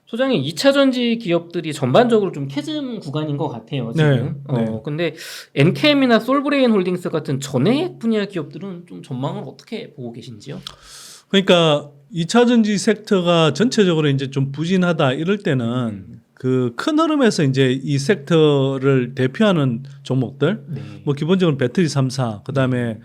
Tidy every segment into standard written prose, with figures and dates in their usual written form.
소장님 2차 전지 기업들이 전반적으로 좀 캐즘 구간인 것 같아요 지금. 네. 근데 엔캠이나 솔브레인 홀딩스 같은 전해액 분야 기업들은 좀 전망을 어떻게 보고 계신지요? 그러니까 2차 전지 섹터가 전체적으로 이제 좀 부진하다 이럴 때는 그 큰 흐름에서 이제 이 섹터를 대표하는 종목들, 네. 뭐 기본적으로 배터리 3사, 그다음에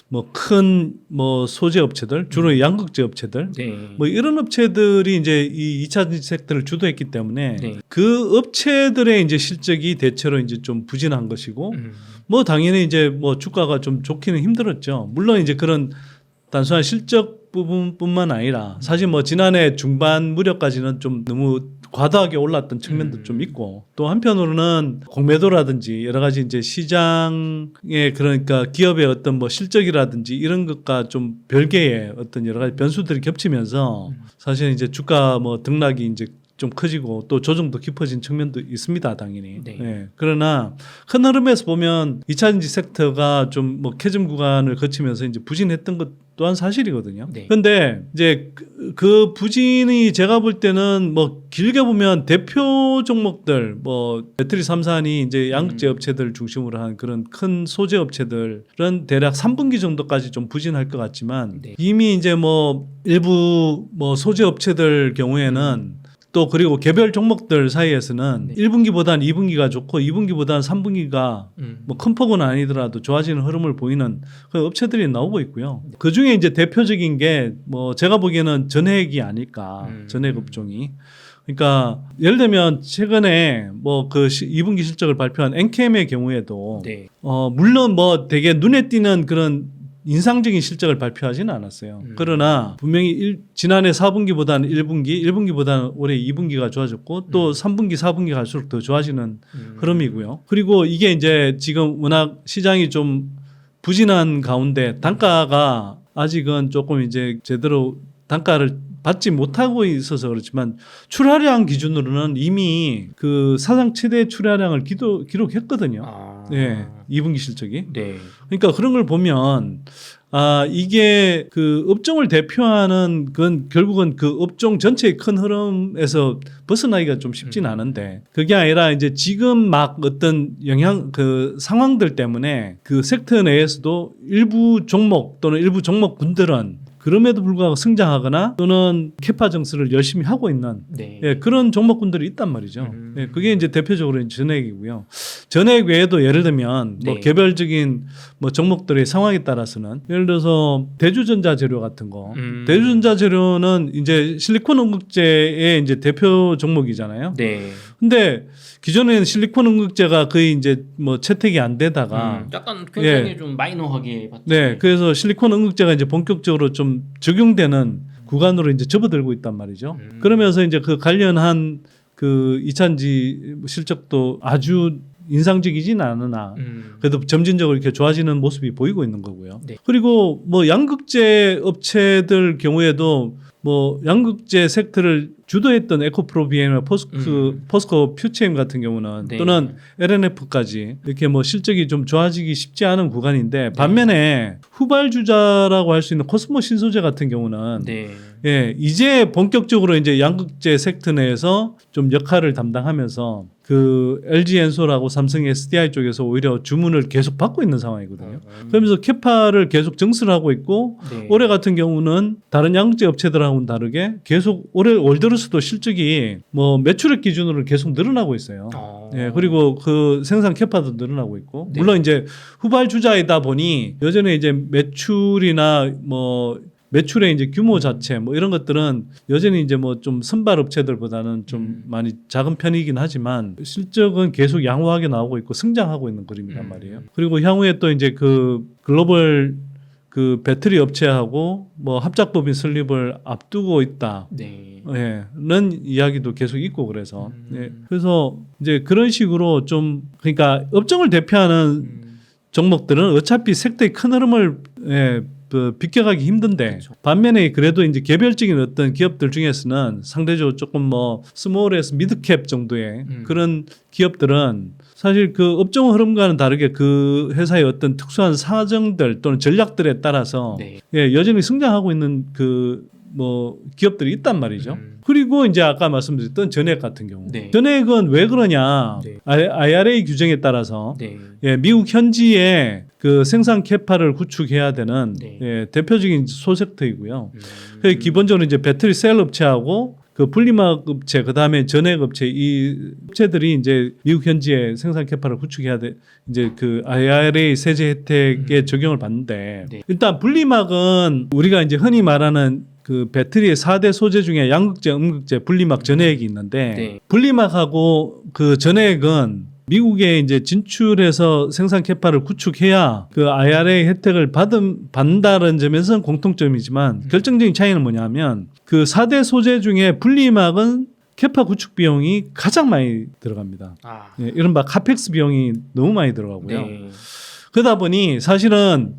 뭐 큰 뭐 소재 업체들, 주로 양극재 업체들, 네. 뭐 이런 업체들이 이제 이 2차 전지 섹터를 주도했기 때문에 네. 그 업체들의 이제 실적이 대체로 이제 좀 부진한 것이고, 뭐 당연히 이제 뭐 주가가 좀 좋기는 힘들었죠. 물론 이제 그런 단순한 실적 부분뿐만 아니라 사실 뭐 지난해 중반 무렵까지는 좀 너무 과다하게 올랐던 측면도 좀 있고, 또 한편으로는 공매도라든지 여러 가지 이제 시장의 그러니까 기업의 어떤 뭐 실적이라든지 이런 것과 좀 별개의 어떤 여러 가지 변수들이 겹치면서 사실 이제 주가 뭐 등락이 이제 좀 커지고 또 조정도 깊어진 측면도 있습니다, 당연히. 네. 예. 그러나 큰 흐름에서 보면 2차 전지 섹터가 좀 뭐 캐즘 구간을 거치면서 이제 부진했던 것 또한 사실이거든요. 네. 근데 이제 그 부진이 제가 볼 때는 뭐 길게 보면 대표 종목들 뭐 배터리 3사니 이제 양극재 업체들 중심으로 한 그런 큰 소재 업체들은 대략 3분기 정도까지 좀 부진할 것 같지만 네. 이미 이제 뭐 일부 뭐 소재 업체들 경우에는 또 그리고 개별 종목들 사이에서는 네. 1분기보다는 2분기가 좋고 2분기보다는 3분기가 뭐 큰 폭은 아니더라도 좋아지는 흐름을 보이는 그 업체들이 나오고 있고요. 그 중에 이제 대표적인 게 뭐 제가 보기에는 전해액이 아닐까. 전해액 업종이. 그러니까 예를 들면 최근에 뭐 그 2분기 실적을 발표한 엔캠의 경우에도 네. 물론 뭐 되게 눈에 띄는 그런 인상적인 실적을 발표하지는 않았어요. 그러나 분명히 지난해 4분기보다는 1분기, 1분기보다는 올해 2분기가 좋아졌고 또 3분기, 4분기 갈수록 더 좋아지는 흐름이고요. 그리고 이게 이제 지금 워낙 시장이 좀 부진한 가운데 단가가 아직은 조금 이제 제대로 단가를 받지 못하고 있어서 그렇지만 출하량 기준으로는 이미 그 사상 최대 출하량을 기록했거든요. 아. 네, 2분기 실적이. 네. 그러니까 그런 걸 보면 이게 그 업종을 대표하는 건 결국은 그 업종 전체의 큰 흐름에서 벗어나기가 좀 쉽진 않은데 그게 아니라 이제 지금 막 어떤 그 상황들 때문에 그 섹터 내에서도 일부 종목 또는 일부 종목군들은 그럼에도 불구하고 성장하거나 또는 캐파 정수를 열심히 하고 있는 네. 예, 그런 종목군들이 있단 말이죠. 예, 그게 이제 대표적으로 전액이고요. 전액 외에도 예를 들면 뭐 네. 개별적인 뭐 종목들의 상황에 따라서는 예를 들어서 대주전자 재료 같은 거, 대주전자 재료는 이제 실리콘 응급제의 이제 대표 종목이잖아요. 네. 근데 기존에는 실리콘 응급제가 거의 이제 뭐 채택이 안 되다가 약간 굉장히 예. 좀 마이너하게 봤죠. 네, 그래서 실리콘 응급제가 이제 본격적으로 좀 적용되는 구간으로 이제 접어들고 있단 말이죠. 그러면서 이제 그 관련한 그 이차전지 실적도 아주 인상적이진 않으나 그래도 점진적으로 이렇게 좋아지는 모습이 보이고 있는 거고요. 네. 그리고 뭐 양극재 업체들 경우에도 뭐 양극재 섹터를 주도했던 에코프로비엠이나 포스코 퓨체임 같은 경우는 네. 또는 LNF까지 이렇게 뭐 실적이 좀 좋아지기 쉽지 않은 구간인데 반면에 후발주자라고 할 수 있는 코스모 신소재 같은 경우는 네. 예, 이제 본격적으로 이제 양극재 섹터 내에서 좀 역할을 담당하면서 그 LG 엔솔하고 삼성 SDI 쪽에서 오히려 주문을 계속 받고 있는 상황이거든요. 그러면서 캐파를 계속 증설을 하고 있고 네. 올해 같은 경우는 다른 양극재 업체들하고는 다르게 계속 올해 올 들어서도 실적이 뭐 매출액 기준으로 계속 늘어나고 있어요. 예, 그리고 그 생산 캐파도 늘어나고 있고 네. 물론 이제 후발주자이다 보니 여전히 이제 매출이나 뭐 매출의 이제 규모 자체 뭐 이런 것들은 여전히 이제 뭐 좀 선발 업체들보다는 좀 많이 작은 편이긴 하지만 실적은 계속 양호하게 나오고 있고 성장하고 있는 그림이란 말이에요. 그리고 향후에 또 이제 그 글로벌 그 배터리 업체하고 뭐 합작법인 설립을 앞두고 있다. 네. 예, 는 이야기도 계속 있고 그래서 예, 그래서 이제 그런 식으로 좀 그러니까 업종을 대표하는 종목들은 어차피 섹터의 큰 흐름을 예, 비껴가기 힘든데 그렇죠. 반면에 그래도 이제 개별적인 어떤 기업들 중에서는 상대적으로 조금 뭐 스몰에서 미드캡 정도의 그런 기업들은 사실 그 업종 흐름과는 다르게 그 회사의 어떤 특수한 사정들 또는 전략들에 따라서 네. 예, 여전히 성장하고 있는 그 뭐 기업들이 있단 말이죠. 그리고 이제 아까 말씀드렸던 전액 같은 경우, 네. 전액은 왜 그러냐? 네. IRA 규정에 따라서 네. 예, 미국 현지에 그 생산 캐파를 구축해야 되는 네. 예, 대표적인 소섹터이고요. 그 기본적으로 이제 배터리 셀 업체하고 그 분리막 업체, 그 다음에 전액 업체, 이 업체들이 이제 미국 현지에 생산 캐파를 구축해야 돼. 이제 그 IRA 세제 혜택에 적용을 받는데 네. 일단 분리막은 우리가 이제 흔히 말하는 그 배터리의 4대 소재 중에 양극재, 음극재, 분리막, 전해액이 있는데 네. 분리막하고 그 전해액은 미국에 이제 진출해서 생산 캐파를 구축해야 그 IRA 혜택을 받는다는 점에서는 공통점이지만 결정적인 차이는 뭐냐면 그 4대 소재 중에 분리막은 캐파 구축 비용이 가장 많이 들어갑니다. 아. 예, 이른바 카펙스 비용이 너무 많이 들어가고요. 네. 그러다 보니 사실은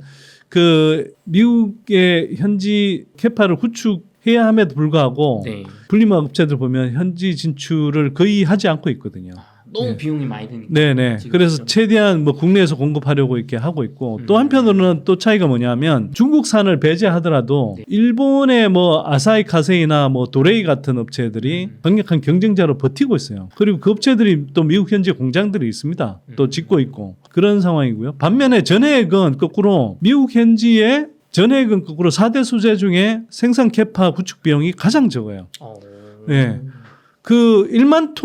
그 미국의 현지 캐파를 구축해야 함에도 불구하고 네. 분리막 업체들 보면 현지 진출을 거의 하지 않고 있거든요. 너무 네. 비용이 많이 드니까. 네네. 지금 그래서 좀. 최대한 뭐 국내에서 공급하려고 이렇게 하고 있고 또 한편으로는 또 차이가 뭐냐면 중국산을 배제하더라도 네. 일본의 뭐 아사히 카세이나 뭐 도레이 같은 업체들이 강력한 경쟁자로 버티고 있어요. 그리고 그 업체들이 또 미국 현지 공장들이 있습니다. 또 짓고 있고 그런 상황이고요. 반면에 전해액은 거꾸로 미국 현지에 전해액은 거꾸로 4대 소재 중에 생산 캐파 구축 비용이 가장 적어요. 네. 그 1만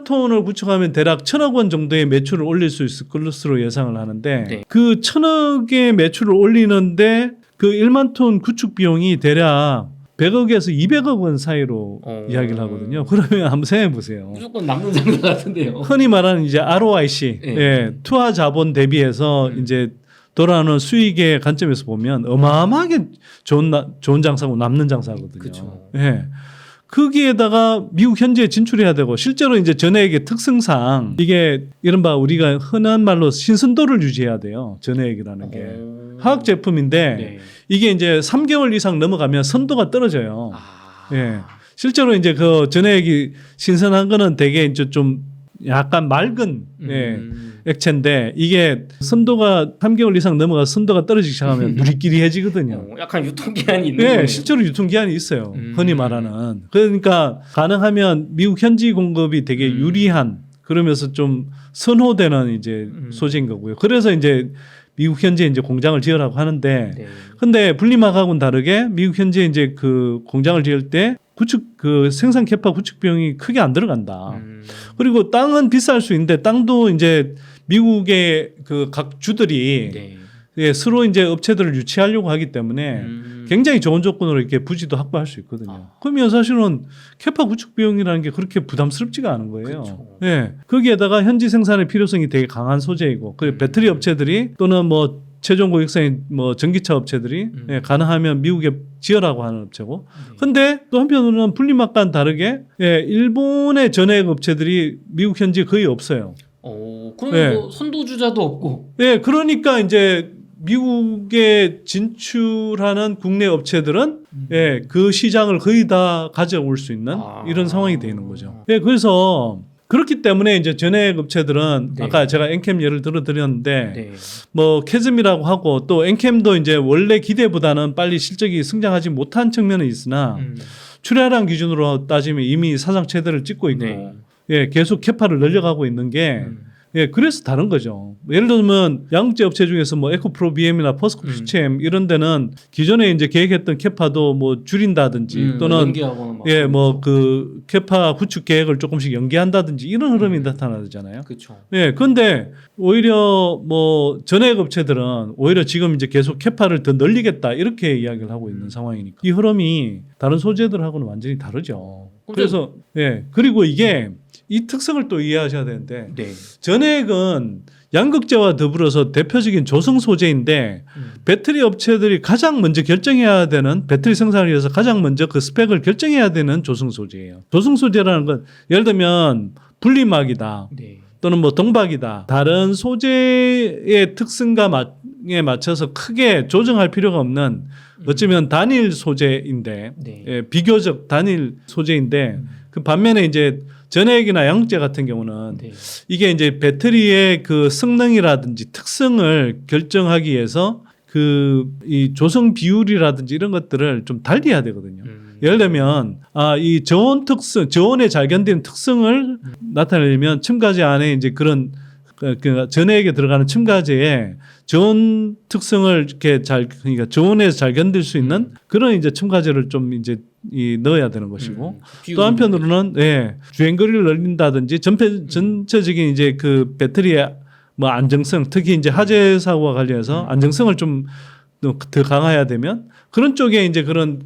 톤을 구축하면 대략 1,000억 원 정도의 매출을 올릴 수 있을 것으로 예상을 하는데 네. 그 1,000억의 매출을 올리는데 그 1만 톤 구축 비용이 대략 100억에서 200억 원 사이로 이야기를 하거든요. 그러면 한번 생각해 보세요. 무조건 남는 장사 같은데요. 흔히 말하는 이제 ROIC, 네. 예, 투하 자본 대비해서 이제 돌아오는 수익의 관점에서 보면 어마어마하게 좋은 장사고 남는 장사거든요. 그쵸. 예. 거기에다가 미국 현지에 진출해야 되고 실제로 이제 전해액의 특성상 이게 이른바 우리가 흔한 말로 신선도를 유지해야 돼요. 전해액이라는 게 화학 제품인데 네. 이게 이제 3개월 이상 넘어가면 선도가 떨어져요. 아. 예. 실제로 이제 그 전해액이 신선한 거는 되게 이제 좀 약간 맑은 예, 액체인데 이게 선도가 3개월 이상 넘어가 선도가 떨어지기 시작하면 누리끼리해지거든요. 약간 유통기한이 있는 네, 거예요. 실제로 유통기한이 있어요. 흔히 말하는. 그러니까 가능하면 미국 현지 공급이 되게 유리한 그러면서 좀 선호되는 이제 소재인 거고요. 그래서 이제 미국 현지에 이제 공장을 지으라고 하는데 네. 근데 분리막하고는 다르게 미국 현지에 이제 그 공장을 지을 때 구축 그 생산 캐파 구축 비용이 크게 안 들어간다. 그리고 땅은 비쌀 수 있는데 땅도 이제 미국의 그 각 주들이 네. 예, 서로 이제 업체들을 유치하려고 하기 때문에 굉장히 좋은 조건으로 이렇게 부지도 확보할 수 있거든요. 그러면 사실은 캐파 구축 비용이라는 게 그렇게 부담스럽지가 않은 거예요. 그쵸. 예. 거기에다가 현지 생산의 필요성이 되게 강한 소재이고, 그 배터리 업체들이 또는 뭐 최종 고객사인 뭐 전기차 업체들이 예, 가능하면 미국에 지어라고 하는 업체고. 근데 또 한편으로는 분리막과는 다르게 예, 일본의 전해액 업체들이 미국 현지에 거의 없어요. 그러면 네. 뭐 선도주자도 없고. 예, 그러니까 이제 미국에 진출하는 국내 업체들은 예, 그 시장을 거의 다 가져올 수 있는 이런 상황이 되는 거죠. 예, 그래서 그렇기 때문에 이제 전해액 업체들은 네. 아까 제가 엔캠 예를 들어드렸는데 네. 뭐 캐즘이라고 하고 또 엔캠도 이제 원래 기대보다는 빨리 실적이 성장하지 못한 측면은 있으나 출하량 기준으로 따지면 이미 사상 최대를 찍고 있고 네. 예, 계속 캐파를 늘려가고 있는 게 예, 그래서 다른 거죠. 예를 들면 양극재 업체 중에서 뭐 에코프로 BM이나 포스코 퓨처엠 이런 데는 기존에 이제 계획했던 캐파도 뭐 줄인다든지 또는 연기하거나 막 예, 뭐 그 캐파 구축 계획을 조금씩 연기한다든지 이런 흐름이 나타나잖아요. 그렇죠. 예, 근데 오히려 뭐 전액 업체들은 오히려 지금 이제 계속 캐파를 더 늘리겠다 이렇게 이야기를 하고 있는 상황이니까 이 흐름이 다른 소재들하고는 완전히 다르죠. 그래서 예, 그리고 이게 이 특성을 또 이해하셔야 되는데 네. 전액은 양극재와 더불어서 대표적인 조성 소재인데 배터리 업체들이 가장 먼저 결정해야 되는 배터리 생산을 위해서 가장 먼저 그 스펙을 결정해야 되는 조성 소재예요. 조성 소재라는 건 예를 들면 분리막이다. 네. 또는 뭐 동박이다. 다른 소재의 특성에 맞춰서 크게 조정할 필요가 없는 어쩌면 단일 소재인데 네. 예, 비교적 단일 소재인데 그 반면에 이제 전해액이나 양극재 같은 경우는 네. 이게 이제 배터리의 그 성능이라든지 특성을 결정하기 위해서 이 조성 비율이라든지 이런 것들을 좀 달리해야 되거든요. 예를 들면 이 저온 특성, 저온에 잘 견디는 특성을 나타내려면 첨가제 안에 이제 그런 그 전해액에 들어가는 첨가제에 저온 특성을 이렇게 그러니까 저온에서 잘 견딜 수 있는 그런 이제 첨가제를 좀 이제 넣어야 되는 것이고 또 한편으로는 주행거리를 늘린다든지 전체적인 이제 그 배터리의 뭐 안정성, 특히 이제 화재 사고와 관련해서 안정성을 좀 더 강화해야 되면 그런 쪽에 이제 그런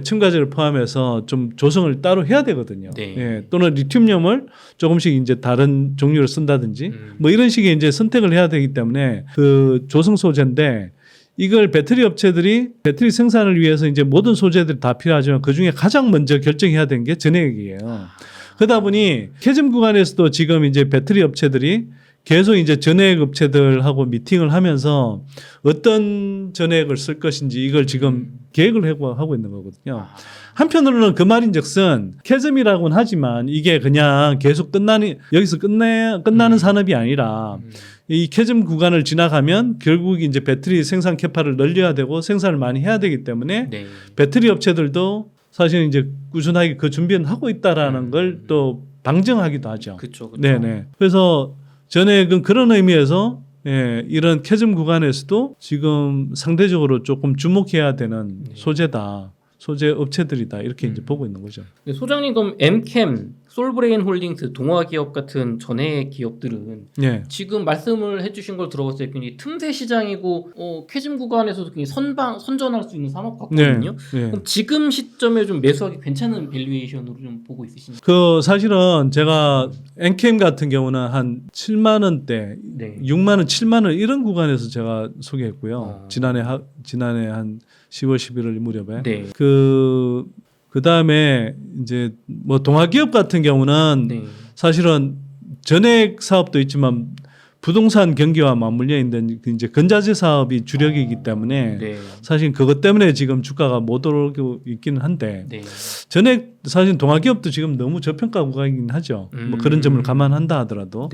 첨가제를 포함해서 좀 조성을 따로 해야 되거든요. 네. 또는 리튬륨을 조금씩 이제 다른 종류를 쓴다든지 뭐 이런 식의 이제 선택을 해야 되기 때문에 그 조성 소재인데 이걸 배터리 업체들이 배터리 생산을 위해서 이제 모든 소재들이 다 필요하지만 그 중에 가장 먼저 결정해야 되는 게 전해액이에요. 그러다 보니 캐즘 구간에서도 지금 이제 배터리 업체들이 계속 이제 전해액 업체들하고 미팅을 하면서 어떤 전해액을 쓸 것인지 이걸 지금 계획을 하고 있는 거거든요. 한편으로는 그 말인즉슨 캐즘이라고는 하지만 이게 그냥 계속 여기서 끝나는 산업이 아니라 이 캐즘 구간을 지나가면 결국 이제 배터리 생산 캐파를 늘려야 되고 생산을 많이 해야 되기 때문에 배터리 업체들도 사실 이제 꾸준하게 그 준비는 하고 있다라는 걸 또 방증하기도 하죠. 그렇죠. 네네. 그래서 전액은 그런 의미에서 이런 캐즘 구간에서도 지금 상대적으로 조금 주목해야 되는 소재다. 소재 업체들이다. 이렇게 이제 보고 있는 거죠. 소장님 그럼 엠캠, 솔브레인 홀딩스, 동화기업 같은 전해 기업들은 지금 말씀을 해주신 걸 들어봤을 때 굉장히 틈새 시장이고 캐즘 구간에서도 굉장히 선전할 수 있는 산업 같거든요. 그럼 지금 시점에 좀 매수하기 괜찮은 밸류에이션으로 좀 보고 있으신가요? 그 사실은 제가 엠캠 같은 경우는 한 7만 원대, 6만 원, 7만 원 이런 구간에서 제가 소개했고요. 지난해 한 10월 11월 무렵에 그 다음에 이제 뭐 동아기업 같은 경우는 사실은 전액 사업도 있지만 부동산 경기와 맞물려 있는 이제 건자재 사업이 주력이기 때문에 사실 그것 때문에 지금 주가가 못 오르고 있기는 한데 전액 사실 동아기업도 지금 너무 저평가 구간이긴 하죠. 뭐 그런 점을 감안한다 하더라도.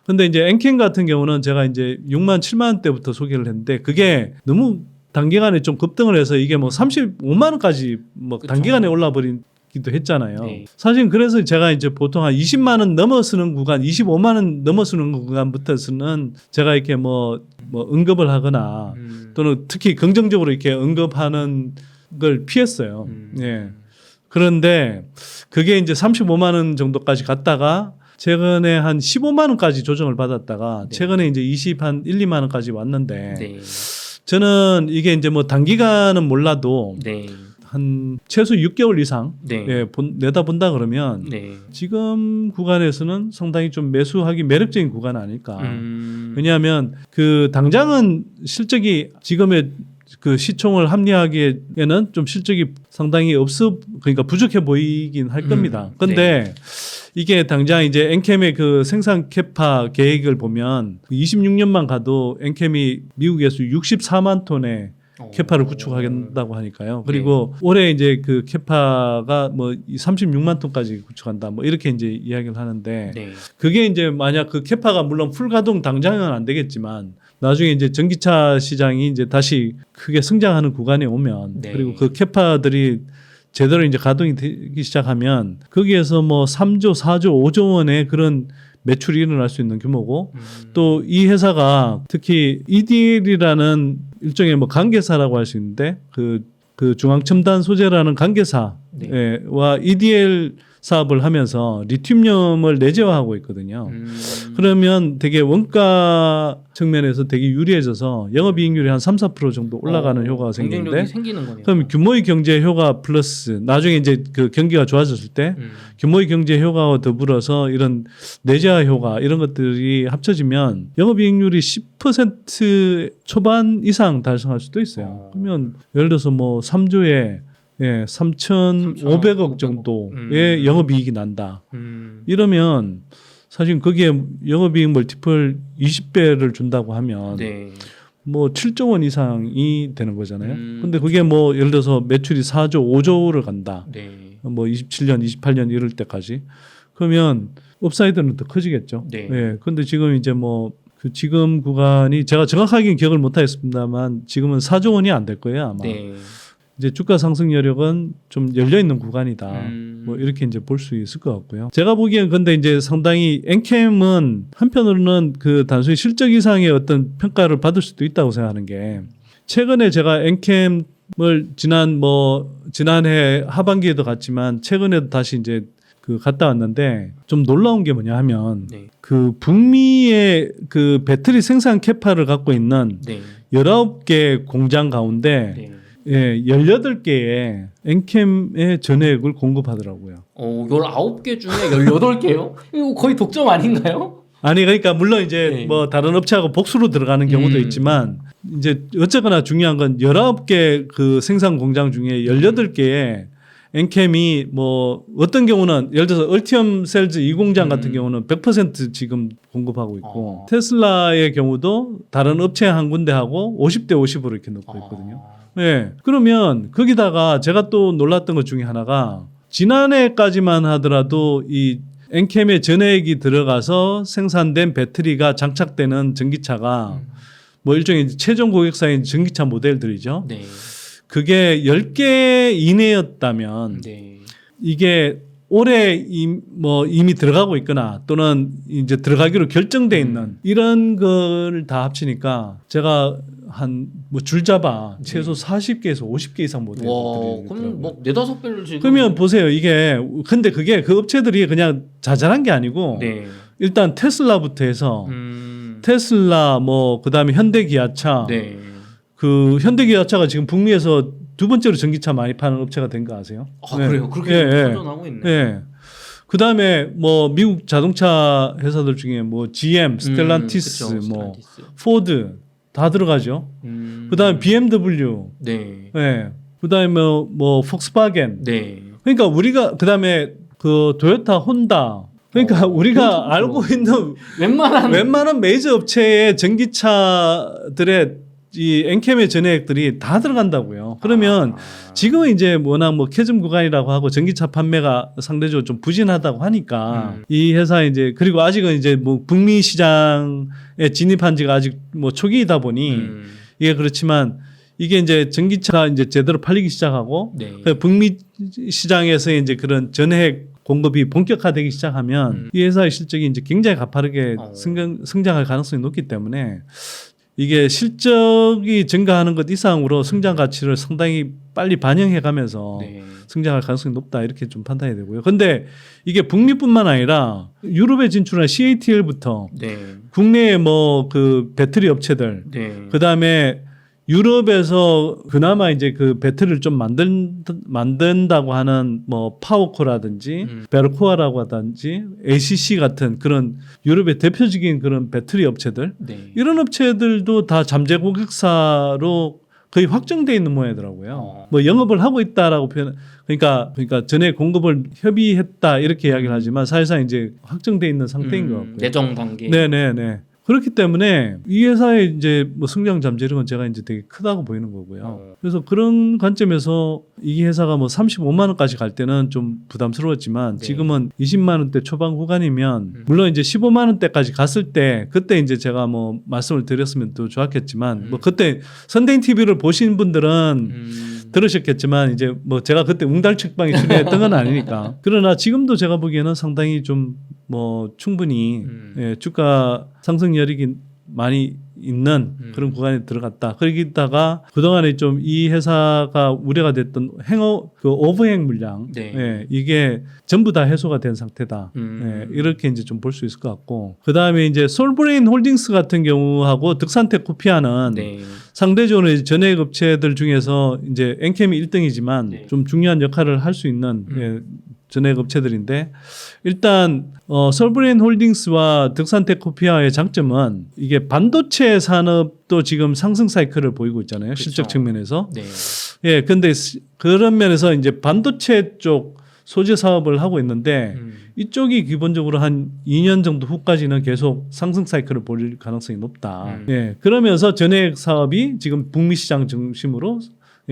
근데 이제 엠캠 같은 경우는 제가 이제 6만 7만 원대부터 소개를 했는데 그게 너무 단기간에 좀 급등을 해서 이게 뭐 35만 원까지 뭐 단기간에 올라 버리기도 했잖아요. 사실 그래서 제가 이제 보통 한 20만 원 넘어서는 구간, 25만 원 넘어서는 구간부터서는 제가 이렇게 뭐 언급을 하거나 또는 특히 긍정적으로 이렇게 언급하는 걸 피했어요. 그런데 그게 이제 35만 원 정도까지 갔다가 최근에 한 15만 원까지 조정을 받았다가 최근에 이제 1, 2만 원까지 왔는데 저는 이게 이제 뭐 단기간은 몰라도 한 최소 6개월 이상 내다본다 그러면 지금 구간에서는 상당히 좀 매수하기 매력적인 구간 아닐까. 왜냐하면 그 당장은 실적이 지금의 그 시총을 합리화하기에는 좀 실적이 상당히 그러니까 부족해 보이긴 할 겁니다. 근데 이게 당장 이제 엔캠의 그 생산 캐파 계획을 보면 26년만 가도 엔캠이 미국에서 64만 톤의 캐파를 구축하겠다고 하니까요. 그리고 올해 이제 그 캐파가 뭐 36만 톤까지 구축한다. 뭐 이렇게 이제 이야기를 하는데 그게 이제 만약 그 캐파가 물론 풀 가동 당장은 안 되겠지만 나중에 이제 전기차 시장이 이제 다시 크게 성장하는 구간에 오면 그리고 그 캐파들이 제대로 이제 가동이 되기 시작하면 거기에서 뭐 3조, 4조, 5조 원의 그런 매출이 일어날 수 있는 규모고 또 이 회사가 특히 EDL이라는 일종의 뭐 관계사라고 할 수 있는데 그 중앙첨단 소재라는 관계사와 EDL 사업을 하면서 리튬륨을 내재화하고 있거든요. 그러면 되게 원가 측면에서 되게 유리해져서 영업이익률이 한 3, 4% 정도 올라가는 효과가 생기는데 그럼 규모의 경제 효과 플러스 나중에 이제 그 경기가 좋아졌을 때 규모의 경제 효과와 더불어서 이런 내재화 효과 이런 것들이 합쳐지면 영업이익률이 10% 초반 이상 달성할 수도 있어요. 그러면 예를 들어서 뭐 3조에 3,500억 정도의 영업이익이 난다. 이러면 사실 거기에 영업이익 멀티플 20배를 준다고 하면 뭐 7조 원 이상이 되는 거잖아요. 근데 그게 뭐 예를 들어서 매출이 4조, 5조를 간다. 뭐 27년, 28년 이럴 때까지. 그러면 업사이드는 더 커지겠죠. 근데 지금 이제 뭐 그 지금 구간이 제가 정확하게 기억을 못 하겠습니다만 지금은 4조 원이 안 될 거예요 아마. 네. 이제 주가 상승 여력은 좀 열려 있는 구간이다. 뭐 이렇게 이제 볼 수 있을 것 같고요. 제가 보기엔 근데 이제 상당히 엔캠은 한편으로는 그 단순히 실적 이상의 어떤 평가를 받을 수도 있다고 생각하는 게 최근에 제가 엔캠을 지난해 하반기에도 갔지만 최근에도 다시 이제 그 갔다 왔는데 좀 놀라운 게 뭐냐 하면 네. 그 북미의 그 배터리 생산 캐파를 갖고 있는 네. 19개 공장 가운데 네. 예, 18개의 엔캠의 전해액을 공급하더라고요. 19개 중에 18개요? 이거 거의 독점 아닌가요? 아니 그러니까 물론 이제 네. 뭐 다른 업체하고 복수로 들어가는 경우도 있지만 이제 어쨌거나 중요한 건 19개 그 생산 공장 중에 18개의 엔캠이 뭐 어떤 경우는 예를 들어서 얼티엄 셀즈 이 공장 같은 경우는 100% 지금 공급하고 있고 테슬라의 경우도 다른 업체 한 군데하고 50대 50으로 이렇게 놓고 있거든요. 네. 그러면 거기다가 제가 또 놀랐던 것 중에 하나가 지난해까지만 하더라도 이 엔캠의 전해액이 들어가서 생산된 배터리가 장착되는 전기차가 뭐 일종의 최종 고객사인 전기차 모델들이죠. 네. 그게 10개 이내였다면 네. 이게 올해 이미 들어가고 있거나 또는 이제 들어가기로 결정돼 있는 이런 걸 다 합치니까 제가 한 뭐 줄잡아 최소 40개에서 50개 이상 모델들이 그럼 뭐 4-5배를 지금 그러면 보세요. 이게 근데 그게 그 업체들이 그냥 자잘한 게 아니고 네. 일단 테슬라부터 해서 테슬라 뭐 그다음에 현대기아차 네. 그 현대기아차가 지금 북미에서 두 번째로 전기차 많이 파는 업체가 된 거 아세요? 그래요? 그렇게 선전하고 있네. 네. 그다음에 뭐 미국 자동차 회사들 중에 뭐 GM, 스텔란티스, 그쵸, 뭐 스텔란티스. 포드 다 들어가죠. 그다음에 BMW, 네. 네. 그다음에 뭐 폭스바겐. 네. 그러니까 우리가 그다음에 그 토요타, 혼다. 그러니까 우리가 알고 있는 웬만한 메이저 업체의 전기차들의 이 엔캠의 전해액들이 다 들어간다고요. 그러면 지금은 이제 워낙 뭐 캐즘 구간이라고 하고 전기차 판매가 상대적으로 좀 부진하다고 하니까 이 회사 이제 그리고 아직은 이제 뭐 북미 시장에 진입한 지가 아직 뭐 초기이다 보니 이게 그렇지만 이게 이제 전기차가 이제 제대로 팔리기 시작하고 네. 북미 시장에서 이제 그런 전해액 공급이 본격화되기 시작하면 이 회사의 실적이 이제 굉장히 가파르게 성장할 가능성이 높기 때문에 이게 실적이 증가하는 것 이상으로 성장 가치를 상당히 빨리 반영해 가면서 네. 성장할 가능성이 높다 이렇게 좀 판단이 되고요. 근데 이게 북미뿐만 아니라 유럽에 진출한 CATL부터 네. 국내의 뭐 그 배터리 업체들 네. 그다음에 유럽에서 그나마 이제 그 배터리를 좀 만든다고 하는 뭐 파워코라든지 베르코아라고 하든지 ACC 같은 그런 유럽의 대표적인 그런 배터리 업체들 네. 이런 업체들도 다 잠재 고객사로 거의 확정돼 있는 모양이더라고요. 뭐 영업을 하고 있다라고 그러니까 전에 공급을 협의했다 이렇게 이야기를 하지만 사실상 이제 확정돼 있는 상태인 것 같고요. 내정 단계. 네네네. 그렇기 때문에 이 회사의 이제 뭐 성장 잠재력은 제가 이제 되게 크다고 보이는 거고요. 그래서 그런 관점에서 이 회사가 뭐 35만 원까지 갈 때는 좀 부담스러웠지만 네. 지금은 20만 원대 초반 구간이면 물론 이제 15만 원대까지 갔을 때 그때 이제 제가 뭐 말씀을 드렸으면 또 좋았겠지만 뭐 그때 선대인 TV를 보신 분들은 들으셨겠지만 이제 뭐 제가 그때 웅달책방에 출연했던 건 아니니까 그러나 지금도 제가 보기에는 상당히 좀 뭐 충분히 예, 주가 상승 여력이 많이 있는 그런 구간에 들어갔다. 거기다가 그동안에 좀 이 회사가 우려가 됐던 그 오버행 물량 네. 예, 이게 전부 다 해소가 된 상태다. 예, 이렇게 이제 좀 볼 수 있을 것 같고 그다음에 이제 솔브레인 홀딩스 같은 경우하고 득산텍 코피아는 네. 상대적으로 전액 업체들 중에서 이제 엔캠이 1등이지만 네. 좀 중요한 역할을 할 수 있는 예, 전액 업체들인데 일단 솔브레인 홀딩스와 득산텍 코피아의 장점은 이게 반도체 산업도 지금 상승 사이클을 보이고 있잖아요. 그쵸. 실적 측면에서. 네. 예, 근데 그런 면에서 이제 반도체 쪽 소재 사업을 하고 있는데 이쪽이 기본적으로 한 2년 정도 후까지는 계속 상승 사이클을 볼 가능성이 높다. 예, 그러면서 전액 사업이 지금 북미 시장 중심으로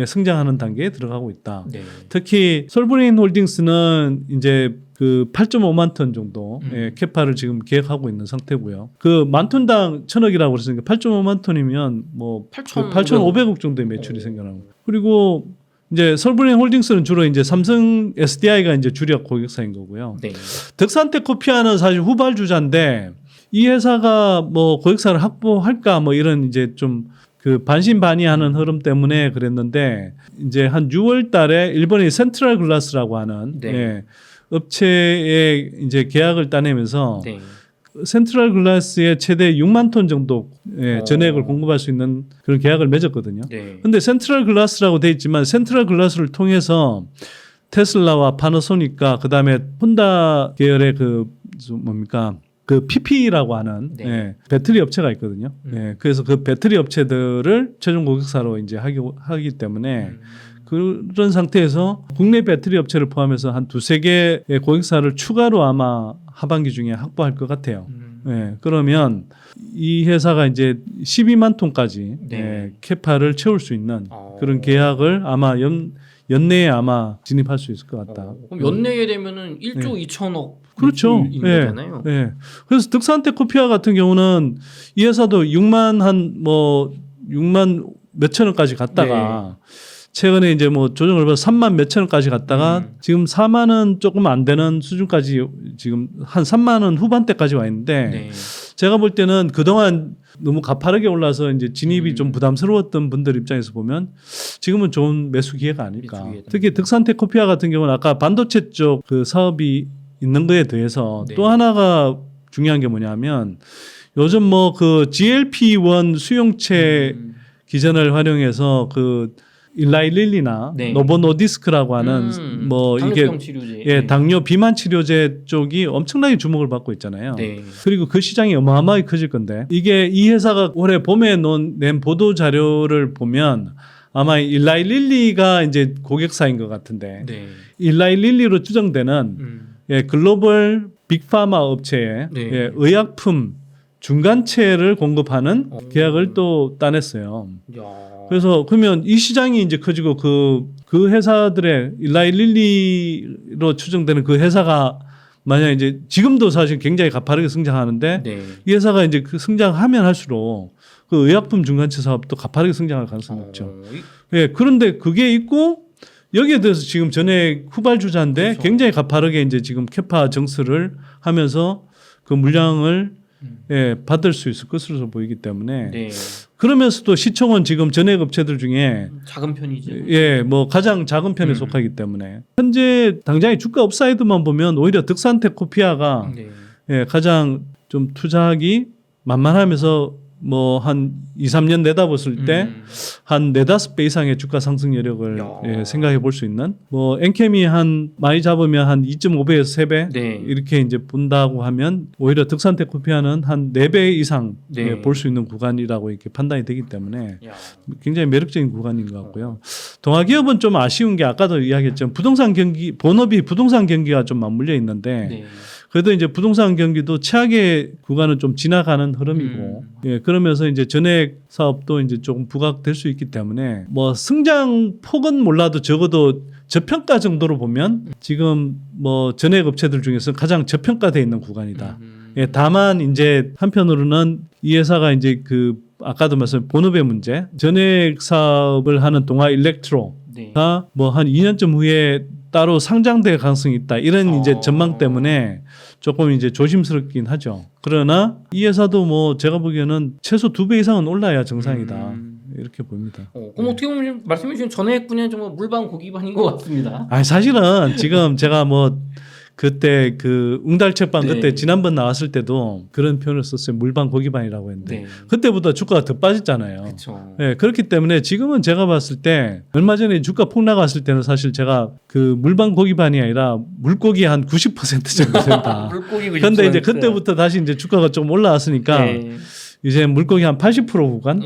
성장하는 단계에 들어가고 있다. 네. 특히 솔브레인 홀딩스는 이제 그 8.5만 톤 정도 캐파를 지금 계획하고 있는 상태고요. 그 만 톤당 1,000억이라고 그랬으니까 8.5만 톤이면 뭐 8,500억 정도의 매출이 생겨나고. 그리고 이제 솔브레인 홀딩스는 주로 이제 삼성 SDI가 이제 주력 고객사인 거고요. 네. 득산테코피아는 사실 후발주자인데 이 회사가 뭐 고객사를 확보할까 뭐 이런 이제 좀 그 반신반의하는 흐름 때문에 그랬는데 이제 한 6월 달에 일본의 센트럴 글라스라고 하는 네. 업체에 이제 계약을 따내면서 네. 센트럴 글라스의 최대 6만 톤 정도 전액을 공급할 수 있는 그런 계약을 맺었거든요. 네. 근데 센트럴 글라스라고 돼 있지만 센트럴 글라스를 통해서 테슬라와 파나소닉과 그다음에 혼다 계열의 그 뭡니까? 그 PP라고 하는 배터리 업체가 있거든요. 그래서 그 배터리 업체들을 최종 고객사로 이제 하기 때문에 그런 상태에서 국내 배터리 업체를 포함해서 한 두세 개의 고객사를 추가로 아마 하반기 중에 확보할 것 같아요. 그러면 이 회사가 이제 12만 톤까지 캐파를 채울 수 있는 그런 계약을 아마 연내에 아마 진입할 수 있을 것 같다. 그럼 연내에 되면은 1조 2천억 그렇죠. 거잖아요. 그래서 득산테코피아 같은 경우는 이 회사도 6만 몇천원까지 갔다가 최근에 이제 뭐 조정을 받아서 3만 몇천원까지 갔다가 지금 4만 원 조금 안 되는 수준까지 지금 한 3만 원 후반대까지 와 있는데 제가 볼 때는 그동안 너무 가파르게 올라서 이제 진입이 좀 부담스러웠던 분들 입장에서 보면 지금은 좋은 매수 기회가 아닐까. 특히 득산테코피아 같은 경우는 아까 반도체 쪽 그 사업이 있는 거에 대해서 또 하나가 중요한 게 뭐냐면 요즘 뭐 그 GLP-1 수용체 기전을 활용해서 그 일라이 릴리나 노보 노디스크라고 하는 뭐 이게 치료제. 당뇨 비만 치료제 쪽이 엄청나게 주목을 받고 있잖아요. 그리고 그 시장이 어마어마하게 커질 건데 이게 이 회사가 올해 봄에 낸 보도 자료를 보면 아마 일라이 릴리가 이제 고객사인 것 같은데 일라이 릴리로 추정되는 글로벌 빅파마 업체에 의약품 중간체를 공급하는 계약을 또 따냈어요. 그래서 그러면 이 시장이 이제 커지고 그 회사들의 일라이 릴리로 추정되는 그 회사가 만약 이제 지금도 사실 굉장히 가파르게 성장하는데 이 회사가 이제 그 성장하면 할수록 그 의약품 중간체 사업도 가파르게 성장할 가능성이 높죠. 그런데 그게 있고 여기에 대해서 지금 전액 후발주자인데 굉장히 가파르게 이제 지금 캐파 정수를 하면서 그 물량을 받을 수 있을 것으로 보이기 때문에 그러면서도 시총은 지금 전액 업체들 중에 작은 편이죠. 뭐 가장 작은 편에 속하기 때문에 현재 당장의 주가 업사이드만 보면 오히려 득산테코피아가 가장 좀 투자하기 만만하면서 뭐 한 2, 3년 내다봤을 때 한 4-5배 이상의 주가 상승 여력을 생각해 볼 수 있는 뭐 엔캠이 한 많이 잡으면 한 2.5배에서 3배 이렇게 이제 본다고 하면 오히려 득산테코피아는 한 4배 이상 볼 수 있는 구간이라고 이렇게 판단이 되기 때문에 굉장히 매력적인 구간인 것 같고요. 동아기업은 좀 아쉬운 게 아까도 이야기했지만 부동산 경기 본업이 부동산 경기가 좀 맞물려 있는데 그래도 이제 부동산 경기도 최악의 구간은 좀 지나가는 흐름이고 그러면서 이제 전액 사업도 이제 조금 부각될 수 있기 때문에 뭐 성장 폭은 몰라도 적어도 저평가 정도로 보면 지금 뭐 전액 업체들 중에서 가장 저평가되어 있는 구간이다. 다만 이제 한편으로는 이 회사가 이제 그 아까도 말씀 본업의 문제 전액 사업을 하는 동아 일렉트로가 뭐 한 2년쯤 후에 따로 상장될 가능성이 있다. 이런 이제 전망 때문에 조금 이제 조심스럽긴 하죠. 그러나 이 회사도 뭐 제가 보기에는 최소 2배 이상은 올라야 정상이다. 이렇게 보입니다. 그럼 어떻게 보면 말씀해 주신 전액 분야는 정말 물방 고기반인 것 같습니다. 아니 사실은 지금 제가 뭐 그때 그 웅달책방 그때 지난번 나왔을 때도 그런 표현을 썼어요. 물방 고기반이라고 했는데 그때보다 주가가 더 빠졌잖아요. 그렇기 때문에 지금은 제가 봤을 때 얼마 전에 주가 폭락했을 때는 사실 제가 그 물방 고기반이 아니라 물고기 한 90% 정도 된다. 물고기 90%. 그런데 이제 그때부터 다시 이제 주가가 좀 올라왔으니까 이제 물고기 한 80% 구간.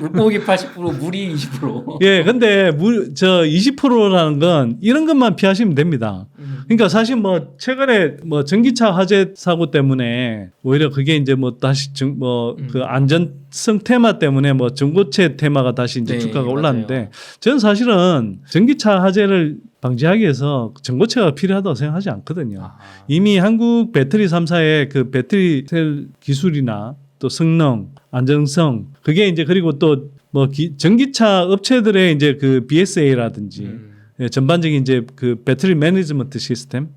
물고기 80%, 물이 20%. 근데 저 20%라는 건 이런 것만 피하시면 됩니다. 그러니까 사실 뭐 최근에 뭐 전기차 화재 사고 때문에 오히려 그게 이제 뭐 다시 그 안전성 테마 때문에 뭐 전고체 테마가 다시 이제 네, 주가가 올랐는데 맞아요. 저는 사실은 전기차 화재를 방지하기 위해서 전고체가 필요하다고 생각하지 않거든요. 이미 한국 배터리 3사의 그 배터리 셀 기술이나 또 성능, 안정성 그게 이제 그리고 또 뭐 전기차 업체들의 이제 그 BSA라든지 예, 전반적인 이제 그 배터리 매니지먼트 시스템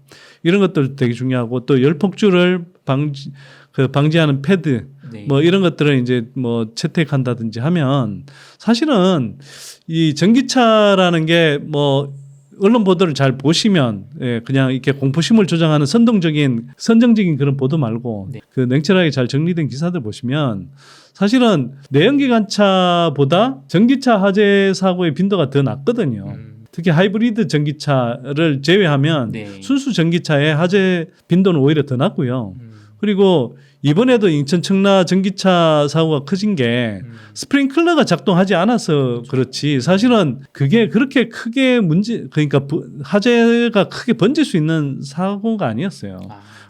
이런 것들 되게 중요하고 또 열폭주를 방지하는 패드 네. 뭐 이런 것들을 이제 뭐 채택한다든지 하면 사실은 이 전기차라는 게 뭐 언론 보도를 잘 보시면 예, 그냥 이렇게 공포심을 조장하는 선정적인 그런 보도 말고 네. 그 냉철하게 잘 정리된 기사들 보시면 사실은 내연기관차보다 전기차 화재 사고의 빈도가 더 낮거든요. 특히 하이브리드 전기차를 제외하면 네. 순수 전기차의 화재 빈도는 오히려 더 낮고요. 그리고 이번에도 인천 청라 전기차 사고가 커진 게 스프링클러가 작동하지 않아서 그렇지 사실은 그게 그렇게 크게 그러니까 화재가 크게 번질 수 있는 사고가 아니었어요.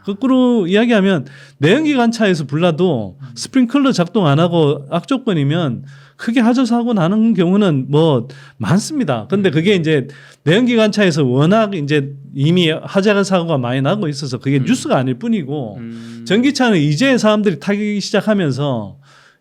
거꾸로 이야기하면 내연기관차에서 불나도 스프링클러 작동 안 하고 악조건이면 크게 화재 사고 나는 경우는 뭐 많습니다. 근데 그게 이제 내연기관차에서 워낙 이제 이미 화재 사고가 많이 나고 있어서 그게 뉴스가 아닐 뿐이고 전기차는 이제 사람들이 타기 시작하면서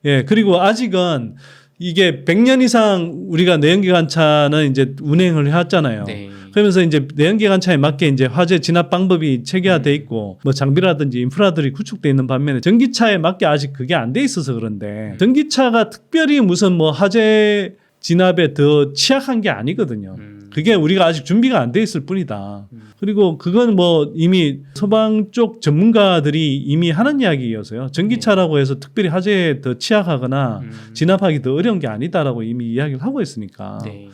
예, 그리고 아직은 이게 100년 이상 우리가 내연기관차는 이제 운행을 해왔잖아요. 네. 그러면서 이제 내연기관차에 맞게 이제 화재 진압 방법이 체계화돼 있고 뭐 장비라든지 인프라들이 구축돼 있는 반면에 전기차에 맞게 아직 그게 안 돼 있어서 그런데 전기차가 특별히 무슨 뭐 화재 진압에 더 취약한 게 아니거든요. 그게 우리가 아직 준비가 안 돼 있을 뿐이다. 그리고 그건 뭐 이미 소방 쪽 전문가들이 이미 하는 이야기여서요. 전기차라고 해서 특별히 화재에 더 취약하거나 진압하기 더 어려운 게 아니다라고 이미 이야기를 하고 있으니까. 네.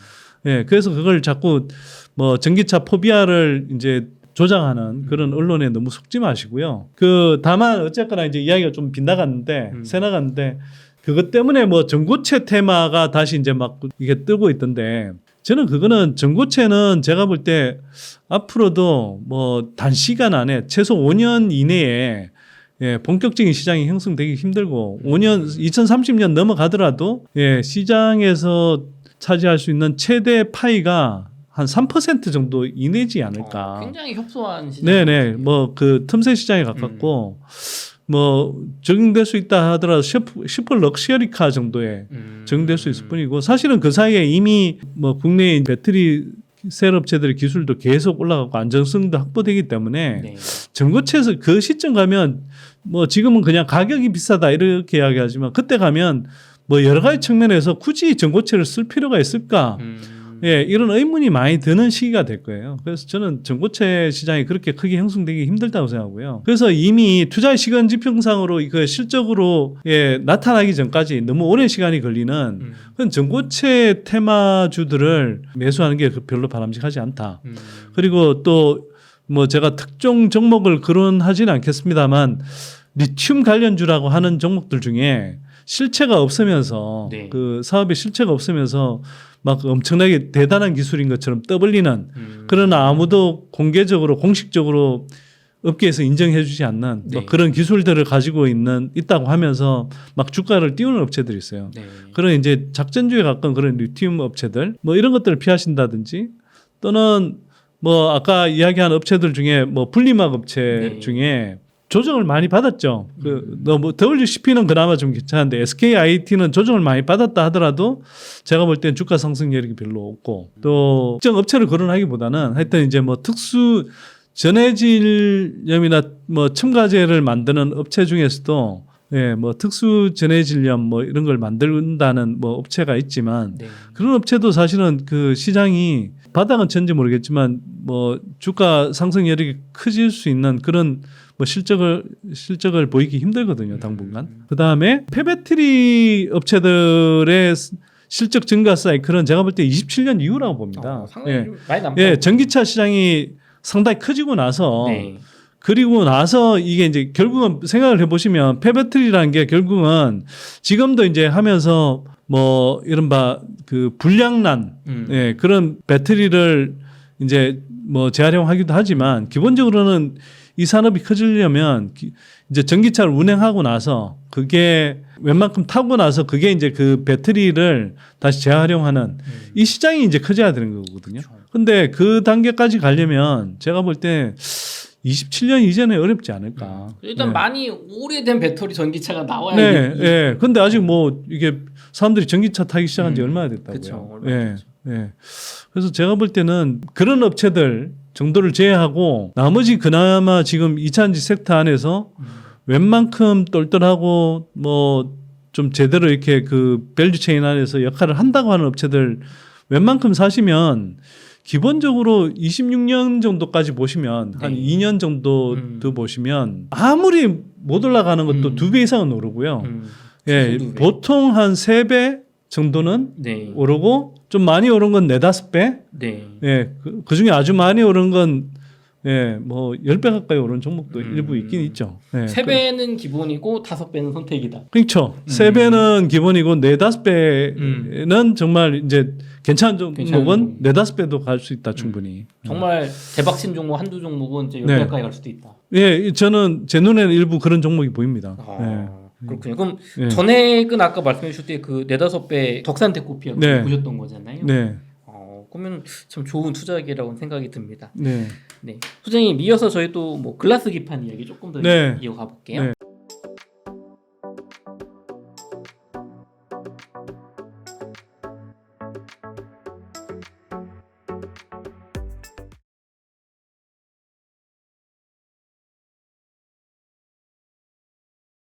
예, 그래서 그걸 자꾸 뭐 전기차 포비아를 이제 조장하는 그런 언론에 너무 속지 마시고요. 그 다만 어쨌거나 이제 이야기가 좀 빗나갔는데 새 나갔는데 그것 때문에 뭐 전고체 테마가 다시 이제 막 이게 뜨고 있던데 저는 그거는 전고체는 제가 볼 때 앞으로도 뭐 단시간 안에 최소 5년 이내에 예, 본격적인 시장이 형성되기 힘들고 2030년 넘어가더라도 예, 시장에서 차지할 수 있는 최대 파이가 한 3% 정도 이내지 않을까. 굉장히 협소한 시장. 네네. 뭐 그 틈새 시장에 가깝고 뭐 적용될 수 있다 하더라도 슈퍼 럭셔리카 정도에 적용될 수 있을 뿐이고 사실은 그 사이에 이미 뭐 국내의 배터리 셀 업체들의 기술도 계속 올라가고 안정성도 확보되기 때문에 네. 전고체에서 그 시점 가면 뭐 지금은 그냥 가격이 비싸다 이렇게 이야기하지만 그때 가면 뭐 여러 가지 측면에서 굳이 전고체를 쓸 필요가 있을까? 예, 이런 의문이 많이 드는 시기가 될 거예요. 그래서 저는 전고체 시장이 그렇게 크게 형성되기 힘들다고 생각하고요. 그래서 이미 투자의 시간 지평상으로 그 실적으로 예, 나타나기 전까지 너무 오랜 시간이 걸리는 그런 전고체 테마주들을 매수하는 게 별로 바람직하지 않다. 그리고 또 뭐 제가 특정 종목을 거론하지는 않겠습니다만 리튬 관련주라고 하는 종목들 중에 실체가 없으면서 네. 그 사업의 실체가 없으면서 막 엄청나게 대단한 기술인 것처럼 떠벌리는 그러나 아무도 공식적으로 업계에서 인정해 주지 않는 네. 뭐 그런 기술들을 가지고 있다고 하면서 막 주가를 띄우는 업체들이 있어요. 네. 그런 이제 작전주에 가까운 그런 리튬 업체들 뭐 이런 것들을 피하신다든지 또는 뭐 아까 이야기한 업체들 중에 뭐 분리막 업체 네. 중에 조정을 많이 받았죠. 뭐 WCP는 그나마 좀 괜찮은데 SKIT는 조정을 많이 받았다 하더라도 제가 볼 땐 주가 상승 여력이 별로 없고 또 특정 업체를 거론하기보다는 하여튼 이제 뭐 특수 전해질염이나 뭐 첨가제를 만드는 업체 중에서도 예, 뭐 특수 전해질염 뭐 이런 걸 만든다는 뭐 업체가 있지만 네. 그런 업체도 사실은 그 시장이 바닥은 쳤는지 모르겠지만 뭐 주가 상승 여력이 커질 수 있는 그런 뭐 실적을 보이기 힘들거든요, 당분간. 그다음에 폐배터리 업체들의 실적 증가 사이클은 제가 볼 때 27년 이후라고 봅니다. 상당히 예. 좀 많이 남다. 예, 전기차 시장이 상당히 커지고 나서 네. 그리고 나서 이게 이제 결국은 생각을 해보시면 폐배터리라는 게 결국은 지금도 이제 하면서 뭐 이른바 그 불량난 예, 그런 배터리를 이제 뭐 재활용하기도 하지만 기본적으로는 이 산업이 커지려면 이제 전기차를 운행하고 나서 그게 웬만큼 타고 나서 그게 이제 그 배터리를 다시 재활용하는 이 시장이 이제 커져야 되는 거거든요. 그렇죠. 근데 그 단계까지 가려면 제가 볼 때 27년 이전에 어렵지 않을까. 일단 네. 많이 오래된 배터리 전기차가 나와야 네, 돼. 예. 근데 아직 뭐 이게 사람들이 전기차 타기 시작한 지 얼마나 됐다고요. 그렇죠. 예. 예. 그래서 제가 볼 때는 그런 업체들 정도를 제외하고 나머지 그나마 지금 2차전지 섹터 안에서 웬만큼 똘똘하고 뭐 좀 제대로 이렇게 그 밸류 체인 안에서 역할을 한다고 하는 업체들 웬만큼 사시면 기본적으로 26년 정도까지 보시면 한 네. 2년 정도 더 보시면 아무리 못 올라가는 것도 2배 이상은 오르고요. 예, 두 배. 보통 한 3배 정도는 네. 오르고 좀 많이 오른 건 4-5배. 네. 예, 그 중에 아주 많이 오른 건 예, 뭐 10배 가까이 오른 종목도 일부 있긴 있죠. 예, 3배는 기본이고 5배는 선택이다. 그렇죠. 3배는 기본이고 4-5배는 정말 이제 괜찮은 종목은 4-5배도 갈 수 있다 충분히. 정말 대박친 종목 한두 종목은 이제 10배 네. 가까이 갈 수도 있다. 예, 저는 제 눈에는 일부 그런 종목이 보입니다. 그렇군요. 그럼 예. 전액은 아까 말씀해 주실 때 그 4-5배 덕산테코피아 네. 보셨던 거잖아요. 네. 그러면 참 좋은 투자기라고 생각이 듭니다. 네. 네. 소장님 이어서 저희 또 뭐 글라스 기판 이야기 조금 더 네. 이어가 볼게요. 네.